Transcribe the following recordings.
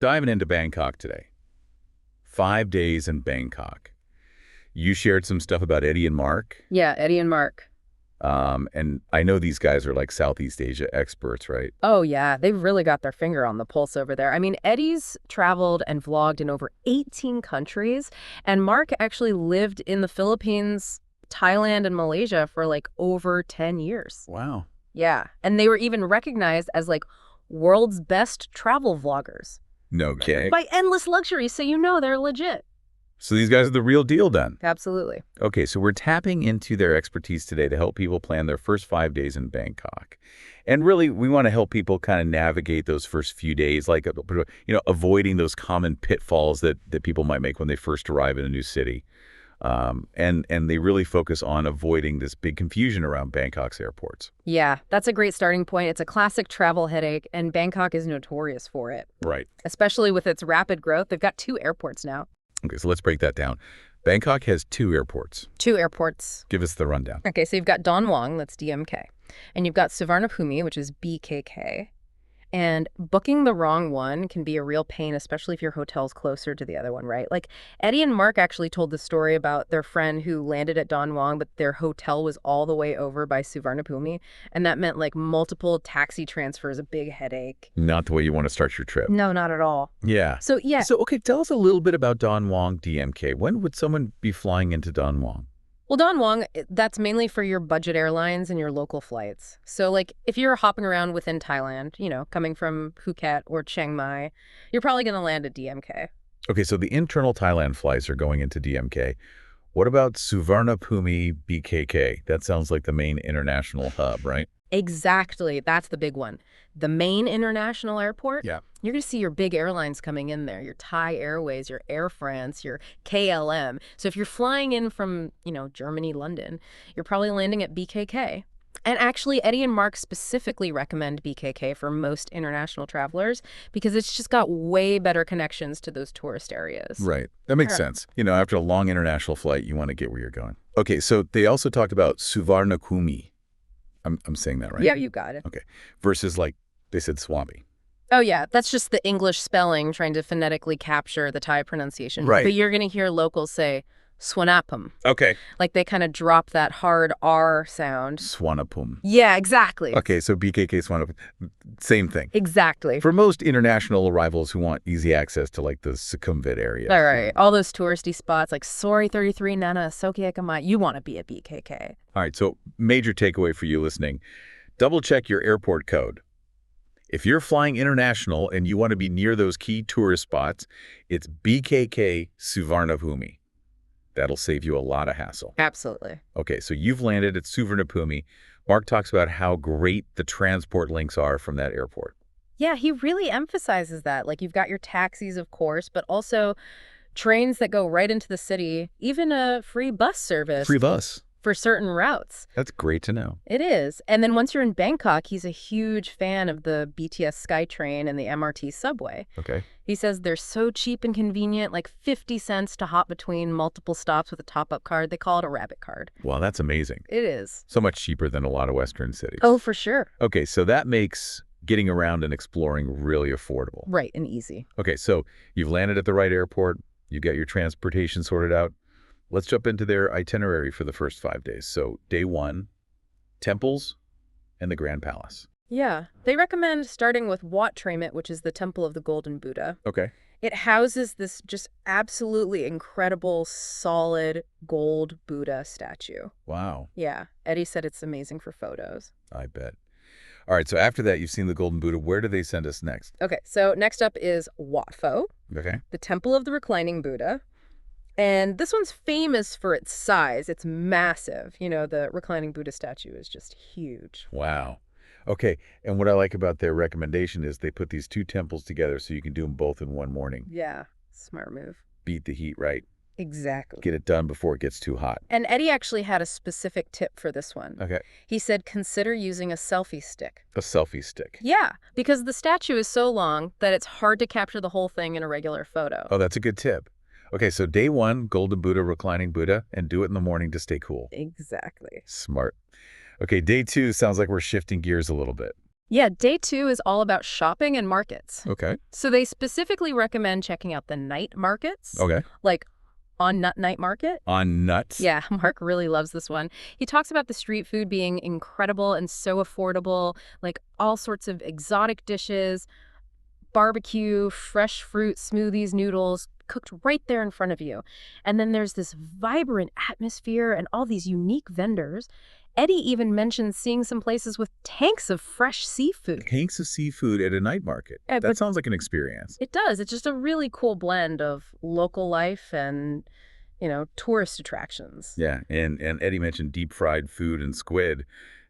Diving into Bangkok today. 5 days in Bangkok. You shared some stuff about Eddie and Mark. Yeah, Eddie and Mark. And I know these guys are like Southeast Asia experts, right? Oh, yeah, they've really got their finger on the pulse over there. I mean, Eddie's traveled and vlogged in over 18 countries, and Mark actually lived in the Philippines, Thailand, and Malaysia for like over 10 years. Wow. Yeah, and they were even recognized as like world's best travel vloggers No kidding. by Endless Luxury, so you know they're legit. So these guys are the real deal then. Absolutely. Okay, so we're tapping into their expertise today to help people plan their first 5 days in Bangkok. And really, we want to help people kind of navigate those first few days, like, avoiding those common pitfalls that people might make when they first arrive in a new city. And they really focus on avoiding this big confusion around Bangkok's airports. Yeah, that's a great starting point. It's a classic travel headache, and Bangkok is notorious for it. Right. Especially with its rapid growth. They've got 2 airports now. Okay, so let's break that down. Bangkok has 2 airports. 2 airports. Give us the rundown. Okay, so you've got Don Mueang, that's DMK. And you've got Suvarnabhumi, which is BKK. And booking the wrong one can be a real pain, especially if your hotel's closer to the other one, right? Like, Eddie and Mark actually told the story about their friend who landed at Don Mueang, but their hotel was all the way over by Suvarnabhumi. And that meant, like, multiple taxi transfers, a big headache. Not the way you want to start your trip. No, not at all. Yeah. So, yeah. So, okay, tell us a little bit about Don Mueang DMK. When would someone be flying into Don Mueang? Well, Don Mueang, that's mainly for your budget airlines and your local flights. So, like, if you're hopping around within Thailand, coming from Phuket or Chiang Mai, you're probably going to land at DMK. Okay, so the internal Thailand flights are going into DMK. What about Suvarnabhumi BKK? That sounds like the main international hub, right? Exactly. That's the big one. The main international airport. Yeah. You're going to see your big airlines coming in there, your Thai Airways, your Air France, your KLM. So if you're flying in from, Germany, London, you're probably landing at BKK. And actually, Eddie and Mark specifically recommend BKK for most international travelers because it's just got way better connections to those tourist areas. Right. That makes sense. After a long international flight, you want to get where you're going. Okay, so they also talked about Suvarnabhumi. I'm saying that right? Yeah, you got it. Okay. Versus, like, they said Swami. Oh, yeah. That's just the English spelling trying to phonetically capture the Thai pronunciation. Right. But you're going to hear locals say Swanapum. Okay. Like they kind of drop that hard R sound. Swanapum. Yeah, exactly. Okay, so BKK Swanapum, same thing. Exactly. For most international arrivals who want easy access to, like, the Sukhumvit area. All right. All those touristy spots like Sori 33 Nana, Sokiekamai, you want to be at BKK. All right, so major takeaway for you listening. Double check your airport code. If you're flying international and you want to be near those key tourist spots, it's BKK Suvarnabhumi. That'll save you a lot of hassle. Absolutely. Okay, so you've landed at Suvarnabhumi. Mark talks about how great the transport links are from that airport. Yeah, he really emphasizes that. Like you've got your taxis, of course, but also trains that go right into the city, even a free bus service. Free bus. For certain routes. That's great to know. It is. And then once you're in Bangkok, he's a huge fan of the BTS SkyTrain and the MRT subway. Okay. He says they're so cheap and convenient, like 50 cents to hop between multiple stops with a top-up card. They call it a rabbit card. Wow, that's amazing. It is. So much cheaper than a lot of Western cities. Oh, for sure. Okay, so that makes getting around and exploring really affordable. Right, and easy. Okay, so you've landed at the right airport. You've got your transportation sorted out. Let's jump into their itinerary for the first 5 days. So day 1, temples and the Grand Palace. Yeah. They recommend starting with Wat Tramit, which is the Temple of the Golden Buddha. Okay. It houses this just absolutely incredible, solid gold Buddha statue. Wow. Yeah. Eddie said it's amazing for photos. I bet. All right, so after that, you've seen the Golden Buddha. Where do they send us next? Okay, so next up is Wat Pho, Okay. the Temple of the Reclining Buddha. And this one's famous for its size. It's massive. The reclining Buddha statue is just huge. Wow. Okay, and what I like about their recommendation is they put these 2 temples together so you can do them both in one morning. Yeah, smart move. Beat the heat, right? Exactly. Get it done before it gets too hot. And Eddie actually had a specific tip for this one. Okay. He said consider using a selfie stick. A selfie stick. Yeah, because the statue is so long that it's hard to capture the whole thing in a regular photo. Oh, that's a good tip. Okay, so day 1, Golden Buddha, Reclining Buddha, and do it in the morning to stay cool. Exactly. Smart. Okay, day 2 sounds like we're shifting gears a little bit. Yeah, day 2 is all about shopping and markets. Okay. So they specifically recommend checking out the night markets, Okay. like on Nut Night Market. On nuts? Yeah, Mark really loves this one. He talks about the street food being incredible and so affordable, like all sorts of exotic dishes, barbecue, fresh fruit, smoothies, noodles, cooked right there in front of you. And then there's this vibrant atmosphere and all these unique vendors. Eddie even mentions seeing some places with tanks of fresh seafood. Tanks of seafood at a night market. Yeah, That but sounds like an experience. it does. It's just a really cool blend of local life and, tourist attractions. Yeah, and Eddie mentioned deep-fried food and squid.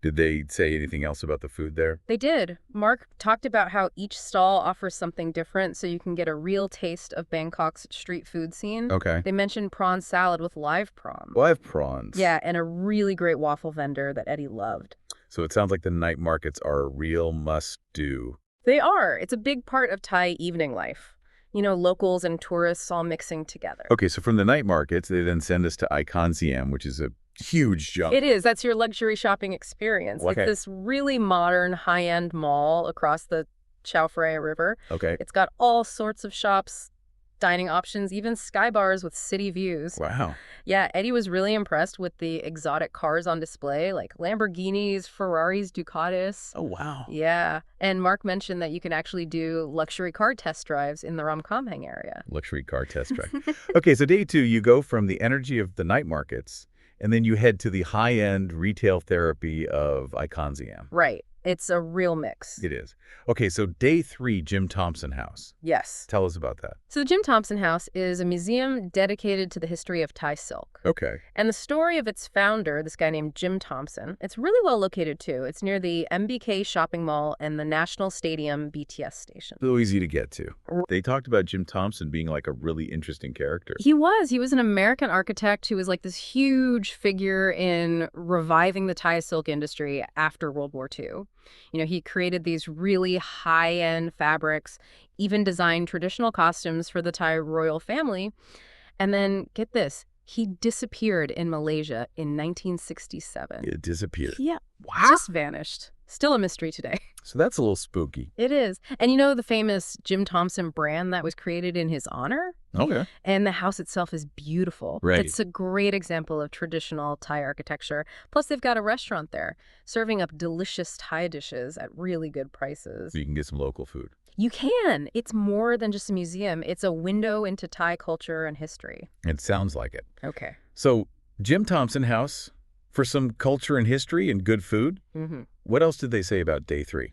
Did they say anything else about the food there? They did. Mark talked about how each stall offers something different so you can get a real taste of Bangkok's street food scene. Okay. They mentioned prawn salad with live prawn. Live prawns. Yeah, and a really great waffle vendor that Eddie loved. So it sounds like the night markets are a real must-do. They are. It's a big part of Thai evening life. Locals and tourists all mixing together. Okay, so from the night markets, they then send us to Icon which is a huge jump. It is. That's your luxury shopping experience. Okay. It's this really modern, high-end mall across the Chao Phraya River. Okay. It's got all sorts of shops, dining options, even sky bars with city views. Wow. Yeah, Eddie was really impressed with the exotic cars on display, like Lamborghinis, Ferraris, Ducatis. Oh, wow. Yeah, and Mark mentioned that you can actually do luxury car test drives in the Ramkhamhaeng area. Luxury car test drive. Okay, so day 2, you go from the energy of the night markets, and then you head to the high-end retail therapy of Icon. Right. It's a real mix. It is. Okay, so day 3, Jim Thompson House. Yes. Tell us about that. So the Jim Thompson House is a museum dedicated to the history of Thai silk. Okay. And the story of its founder, this guy named Jim Thompson, it's really well located too. It's near the MBK shopping mall and the National Stadium BTS station. So easy to get to. They talked about Jim Thompson being like a really interesting character. He was. He was an American architect who was like this huge figure in reviving the Thai silk industry after World War II. He created these really high-end fabrics, even designed traditional costumes for the Thai royal family. And then, get this, he disappeared in Malaysia in 1967. It disappeared. Yeah. Wow. Just vanished. Still a mystery today. So that's a little spooky. It is. And the famous Jim Thompson brand that was created in his honor? Okay. And the house itself is beautiful. Right. It's a great example of traditional Thai architecture. Plus, they've got a restaurant there, serving up delicious Thai dishes at really good prices. So you can get some local food. You can. It's more than just a museum. It's a window into Thai culture and history. It sounds like it. Okay. So Jim Thompson House for some culture and history and good food. Mm-hmm. What else did they say about day 3?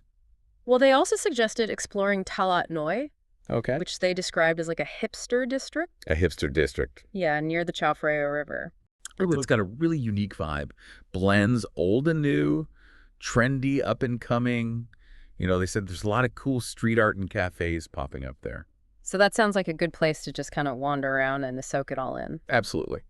Well, they also suggested exploring Talat Noi, Okay. which they described as like a hipster district. A hipster district. Yeah, near the Chao Phraya River. It's got a really unique vibe. Blends old and new, trendy, up and coming. They said there's a lot of cool street art and cafes popping up there. So that sounds like a good place to just kind of wander around and to soak it all in. Absolutely.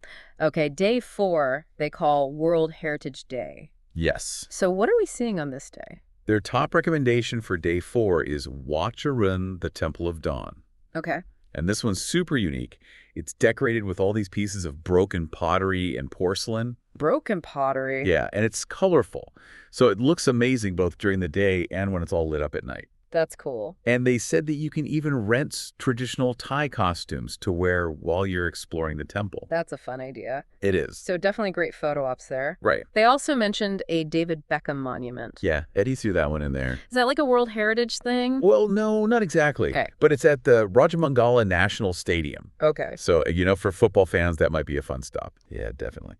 Okay, day 4, they call World Heritage Day. Yes. So what are we seeing on this day? Their top recommendation for day 4 is Watcharun, the Temple of Dawn. Okay. And this one's super unique. It's decorated with all these pieces of broken pottery and porcelain. Broken pottery. Yeah, and it's colorful. So it looks amazing both during the day and when it's all lit up at night. That's cool. And they said that you can even rent traditional Thai costumes to wear while you're exploring the temple. That's a fun idea. It is. So definitely great photo ops there. Right. They also mentioned a David Beckham monument. Yeah, Eddie threw that one in there. Is that like a World Heritage thing? Well, no, not exactly. Okay. But it's at the Rajamangala National Stadium. Okay. So, for football fans, that might be a fun stop. Yeah, definitely.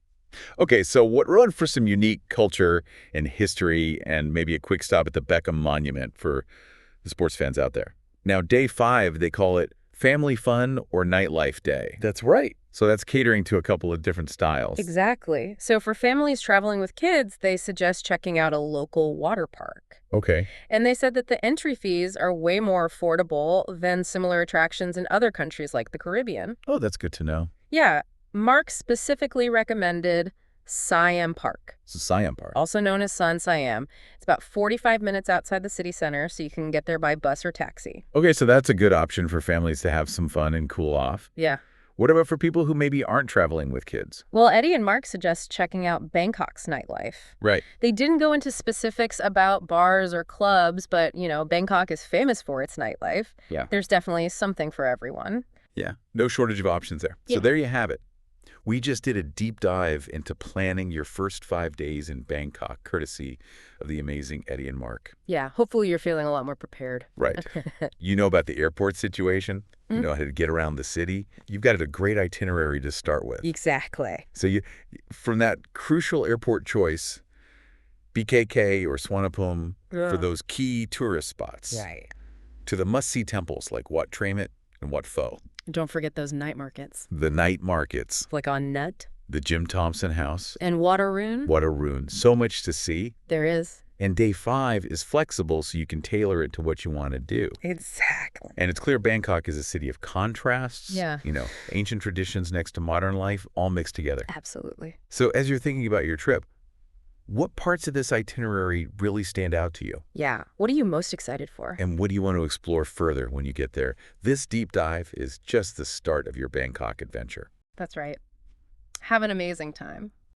Okay, so we're on for some unique culture and history and maybe a quick stop at the Beckham Monument for the sports fans out there. Now, day 5, they call it Family Fun or Nightlife Day. That's right. So that's catering to a couple of different styles. Exactly. So for families traveling with kids, they suggest checking out a local water park. Okay. And they said that the entry fees are way more affordable than similar attractions in other countries like the Caribbean. Oh, that's good to know. Yeah. Mark specifically recommended Siam Park, So Siam Park. also known as San Siam. It's about 45 minutes outside the city center, so you can get there by bus or taxi. Okay, so that's a good option for families to have some fun and cool off. Yeah. What about for people who maybe aren't traveling with kids? Well, Eddie and Mark suggest checking out Bangkok's nightlife. Right. They didn't go into specifics about bars or clubs, but, Bangkok is famous for its nightlife. Yeah. There's definitely something for everyone. Yeah. No shortage of options there. So Yeah. there you have it. We just did a deep dive into planning your first 5 days in Bangkok, courtesy of the amazing Eddie and Mark. Yeah, hopefully you're feeling a lot more prepared. Right. You know about the airport situation. You know how to get around the city. You've got a great itinerary to start with. Exactly. So from that crucial airport choice, BKK or Suvarnabhumi for those key tourist spots, Right. to the must-see temples like Wat Tramit and Wat Pho, Don't forget those night markets. the night markets, Like on Nut the Jim Thompson House, and Waterroon. What a Rune. So much to see. There is. And day 5 is flexible so you can tailor it to what you want to do. Exactly. And it's clear Bangkok is a city of contrasts. Yeah. Ancient traditions next to modern life all mixed together. Absolutely. So as you're thinking about your trip, what parts of this itinerary really stand out to you? Yeah. What are you most excited for? And what do you want to explore further when you get there? This deep dive is just the start of your Bangkok adventure. That's right. Have an amazing time.